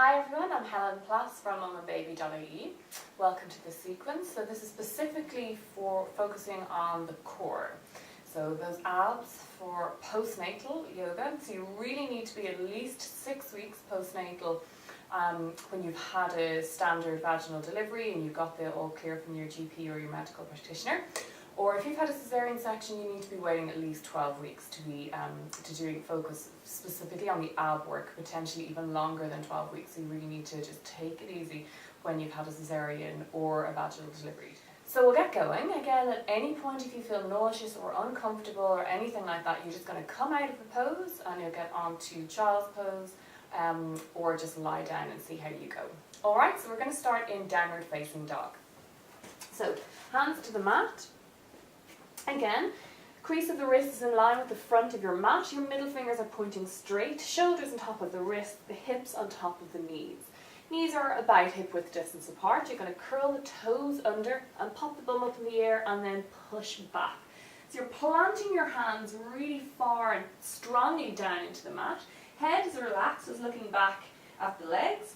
Hi everyone, I'm Helen Plass from mumandbaby.ie. Welcome to this sequence. So this is specifically for focusing on the core. So those abs for postnatal yoga. So you really need to be at least 6 weeks postnatal when you've had a standard vaginal delivery and you've got the all clear from your GP or your medical practitioner. Or if you've had a cesarean section, you need to be waiting at least 12 weeks to be doing focus specifically on the ab work, potentially even longer than 12 weeks. So you really need to just take it easy when you've had a cesarean or a vaginal delivery. So we'll get going. Again, at any point if you feel nauseous or uncomfortable or anything like that, you're just going to come out of the pose and you'll get onto child's pose or just lie down and see how you go. Alright, so we're going to start in downward facing dog. So hands to the mat. Again, crease of the wrist is in line with the front of your mat. Your middle fingers are pointing straight, shoulders on top of the wrist, the hips on top of the knees. Knees are about hip width distance apart. You're going to curl the toes under and pop the bum up in the air and then push back. So you're planting your hands really far and strongly down into the mat. Head is relaxed, is looking back at the legs.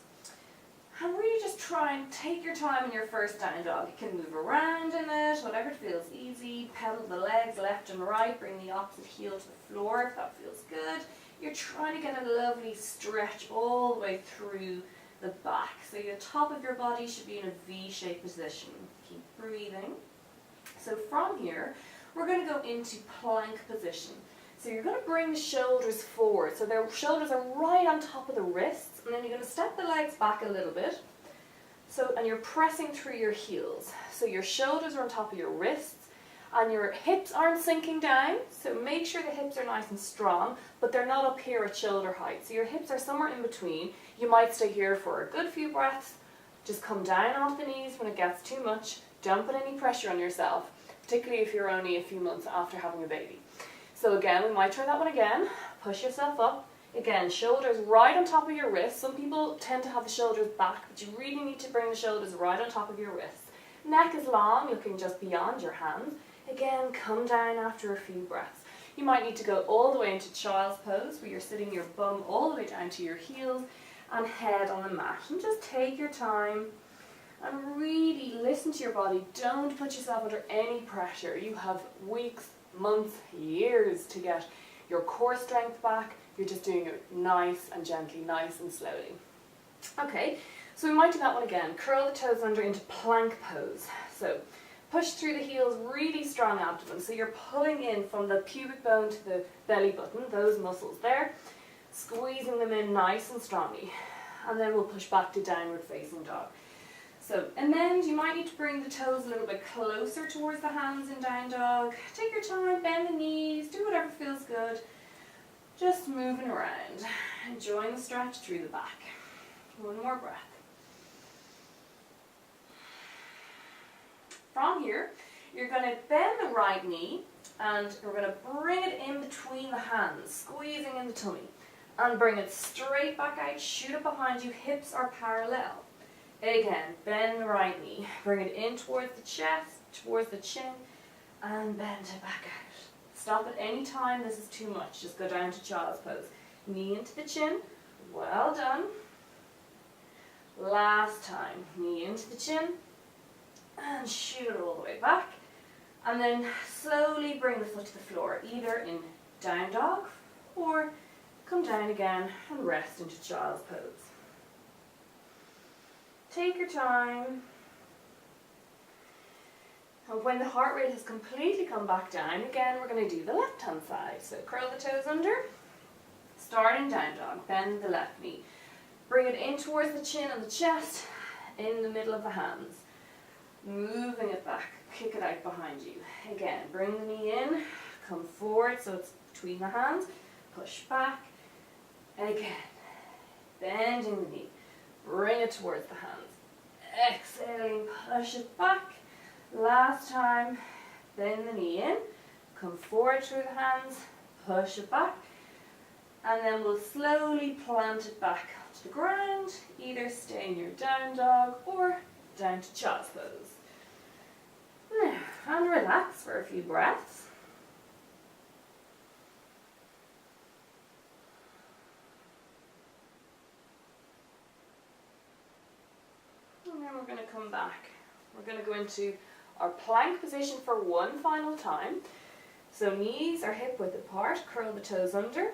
And really just try and take your time in your first down dog. You can move around in it, whatever feels easy. Pedal the legs left and right. Bring the opposite heel to the floor if that feels good. You're trying to get a lovely stretch all the way through the back. So the top of your body should be in a V-shaped position. Keep breathing. So from here, we're going to go into plank position. So you're going to bring the shoulders forward. So their shoulders are right on top of the wrists. And then you're going to step the legs back a little bit. And you're pressing through your heels. So your shoulders are on top of your wrists. And your hips aren't sinking down. So make sure the hips are nice and strong. But they're not up here at shoulder height. So your hips are somewhere in between. You might stay here for a good few breaths. Just come down off the knees when it gets too much. Don't put any pressure on yourself. Particularly if you're only a few months after having a baby. So again, we might try that one again. Push yourself up. Again, shoulders right on top of your wrists. Some people tend to have the shoulders back, but you really need to bring the shoulders right on top of your wrists. Neck is long, looking just beyond your hands. Again, come down after a few breaths. You might need to go all the way into child's pose, where you're sitting your bum all the way down to your heels and head on the mat. And just take your time and really listen to your body. Don't put yourself under any pressure. You have weeks, months, years to get your core strength back. You're just doing it nice and gently, nice and slowly. Okay, so we might do that one again. Curl the toes under into plank pose. So push through the heels, really strong abdomen. So you're pulling in from the pubic bone to the belly button, those muscles there, squeezing them in nice and strongly. And then we'll push back to downward facing dog. So, and then you might need to bring the toes a little bit closer towards the hands in down dog. Take your time, bend the knees, do whatever feels good. Just moving around, enjoying the stretch through the back. One more breath. From here, you're going to bend the right knee and we're going to bring it in between the hands, squeezing in the tummy. And bring it straight back out, shoot it behind you, hips are parallel. Again, bend the right knee, bring it in towards the chest, towards the chin, and bend it back out. Stop at any time this is too much, just go down to child's pose. Knee into the chin, well done. Last time, knee into the chin, and shoot it all the way back. And then slowly bring the foot to the floor, either in down dog, or come down again and rest into child's pose. Take your time. And when the heart rate has completely come back down, again we're going to do the left hand side. So curl the toes under, starting down dog, bend the left knee. Bring it in towards the chin and the chest, in the middle of the hands. Moving it back, kick it out behind you. Again, bring the knee in, come forward so it's between the hands, push back. Again, bending the knee, bring it towards the hands. Exhaling, push it back. Last time, bend the knee in, come forward through the hands, push it back, and then we'll slowly plant it back to the ground, either stay in your down dog or down to child's pose. Now, and relax for a few breaths. we're going to come back. We're going to go into our plank position for one final time. So knees are hip width apart, curl the toes under.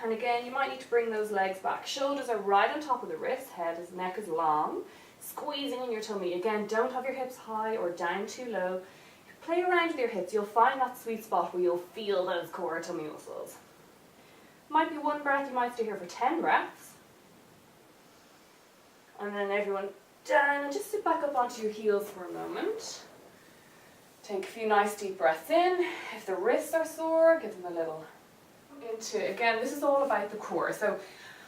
And again, you might need to bring those legs back. Shoulders are right on top of the wrists, neck is long. Squeezing in your tummy. Again, don't have your hips high or down too low. Play around with your hips. You'll find that sweet spot where you'll feel those core tummy muscles. Might be one breath, you might stay here for 10 breaths. And then everyone down and just sit back up onto your heels for a moment. Take a few nice deep breaths in. If the wrists are sore, give them a little into. Again, this is all about the core. So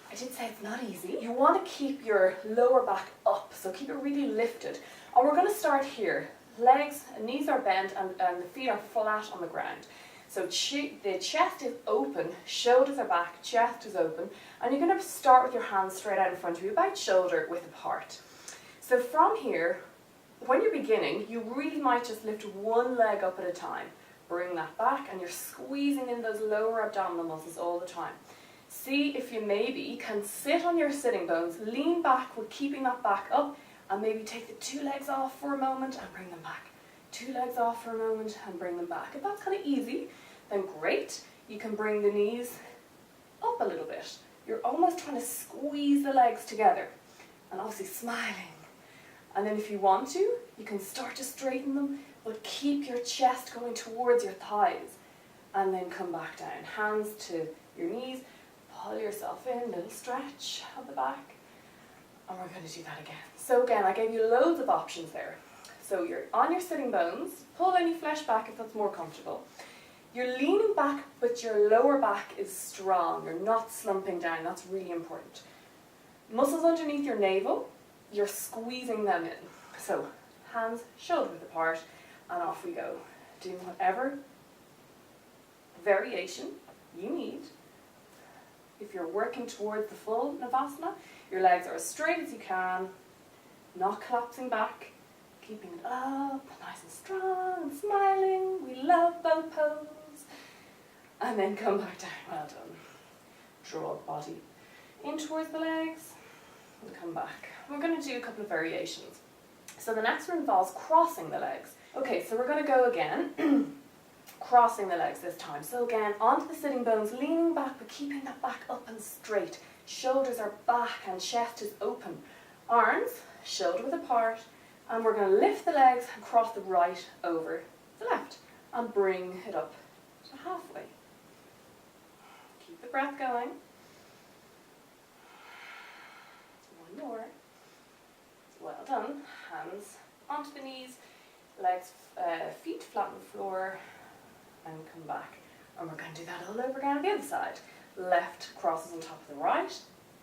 I did say it's not easy. You want to keep your lower back up, so keep it really lifted. And we're going to start here. Legs, knees are bent, and the feet are flat on the ground. So the chest is open, shoulders are back, chest is open, and you're going to start with your hands straight out in front of you, about shoulder width apart. So from here, when you're beginning, you really might just lift one leg up at a time. Bring that back, and you're squeezing in those lower abdominal muscles all the time. See if you maybe can sit on your sitting bones, lean back with keeping that back up, and maybe take the two legs off for a moment and bring them back. Two legs off for a moment and bring them back. If that's kind of easy, then great. You can bring the knees up a little bit. You're almost trying to squeeze the legs together, and obviously smiling. And then if you want to, you can start to straighten them, but keep your chest going towards your thighs. And then come back down. Hands to your knees. Pull yourself in, little stretch of the back. And we're going to do that again. So again, I gave you loads of options there. So you're on your sitting bones. Pull any flesh back if that's more comfortable. You're leaning back, but your lower back is strong. You're not slumping down. That's really important. Muscles underneath your navel, you're squeezing them in. So hands shoulder width apart, and off we go. Doing whatever variation you need. If you're working towards the full Navasana, your legs are as straight as you can, not collapsing back, keeping it up, nice and strong and smiling. We love both poses. And then come back down. Well done. Draw the body in towards the legs and come back. We're going to do a couple of variations. So the next one involves crossing the legs. Okay, so we're going to go again. Crossing the legs this time. So again, onto the sitting bones, leaning back but keeping that back up and straight. Shoulders are back and chest is open. Arms, shoulder width apart, and we're going to lift the legs and cross the right over the left and bring it up to halfway. Keep the breath going. One more. Well done. Hands onto the knees, legs, feet flat on the floor, and come back. And we're going to do that all over again on the other side. Left crosses on top of the right,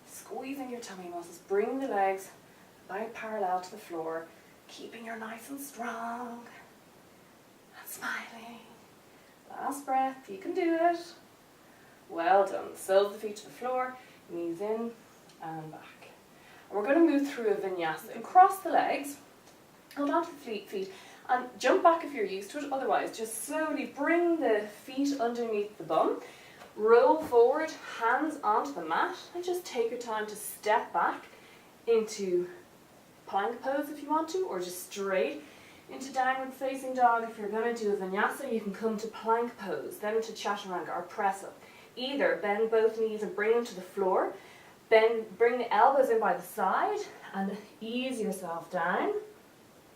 squeezing your tummy muscles, bring the legs about parallel to the floor, keeping your nice and strong, and smiling. Last breath, you can do it. Well done. Soles the feet to the floor, knees in and back. And we're going to move through a vinyasa and cross the legs, hold on to the feet, and jump back if you're used to it. Otherwise, just slowly bring the feet underneath the bum. Roll forward, hands onto the mat, and just take your time to step back into plank pose if you want to, or just straight into downward facing dog. If you're going to do a vinyasa, you can come to plank pose, then into chaturanga or press up. Either bend both knees and bring them to the floor, then bring the elbows in by the side and ease yourself down,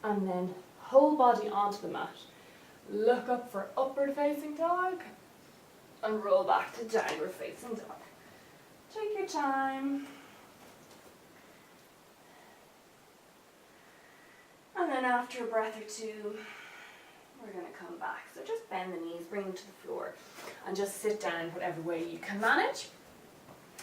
and then whole body onto the mat. Look up for upward facing dog and roll back to downward facing dog. Take your time. And then after a breath or two, we're going to come back. So just bend the knees, bring them to the floor, and just sit down whatever way you can manage.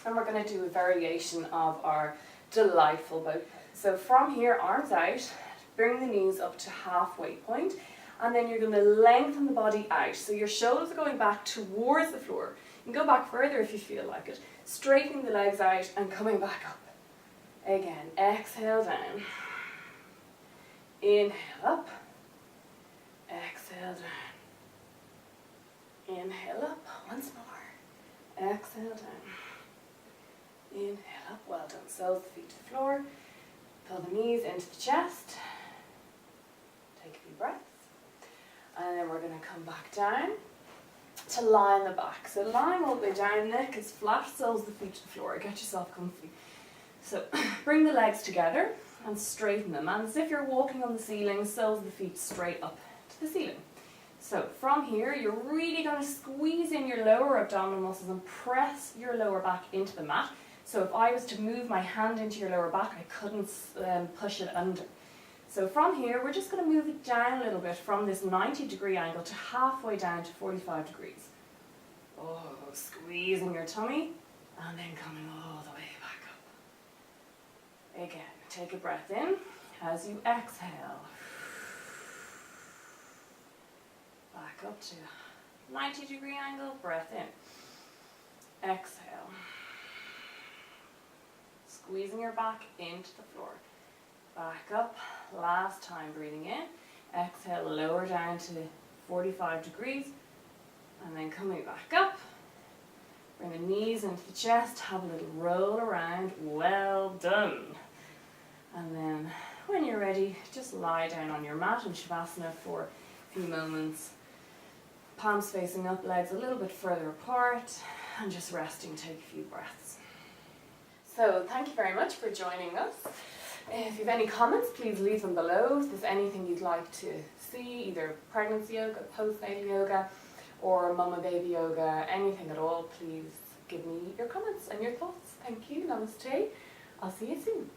And we're going to do a variation of our delightful boat. So from here, arms out, bring the knees up to halfway point, and then you're going to lengthen the body out. So your shoulders are going back towards the floor. You can go back further if you feel like it. Straightening the legs out and coming back up. Again, exhale down. Inhale up. Exhale down. Inhale up. Once more. Exhale down. Inhale up. Well done. Soles the feet to the floor. Pull the knees into the chest. Take a few breaths. And then we're going to come back down to lie on the back. So lying all the way down, neck is flat, soles the feet to the floor. Get yourself comfy. So bring the legs together and straighten them. And as if you're walking on the ceiling, soles of the feet straight up to the ceiling. So from here, you're really going to squeeze in your lower abdominal muscles and press your lower back into the mat. So if I was to move my hand into your lower back, I couldn't push it under. So from here, we're just going to move it down a little bit from this 90-degree angle to halfway down to 45 degrees. Oh, squeezing your tummy and then coming all the way back up. Again, take a breath in as you exhale. Back up to 90-degree angle, breath in. Exhale. Squeezing your back into the floor. Back up, last time breathing in. Exhale, lower down to 45 degrees. And then coming back up. Bring the knees into the chest, have a little roll around. Well done. And then when you're ready, just lie down on your mat in Shavasana for a few moments. Palms facing up, legs a little bit further apart, and just resting, take a few breaths. So thank you very much for joining us. If you have any comments, please leave them below. If there's anything you'd like to see, either pregnancy yoga, postnatal yoga, or mum and baby yoga, anything at all, please give me your comments and your thoughts. Thank you. Namaste. I'll see you soon.